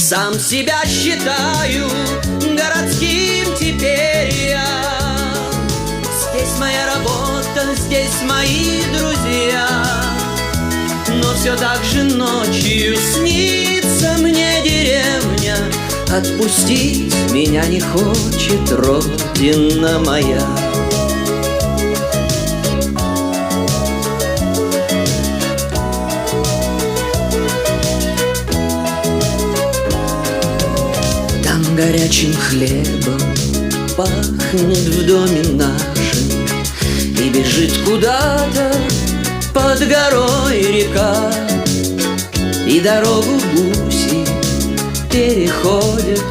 Сам себя считаю городским теперь я. Здесь моя работа, здесь мои друзья, но все так же ночью снится мне деревня. Отпустить меня не хочет родина моя. Там горячим хлебом пахнет в доме нашем, и бежит куда-то под горой река, и дорогу гуси переходят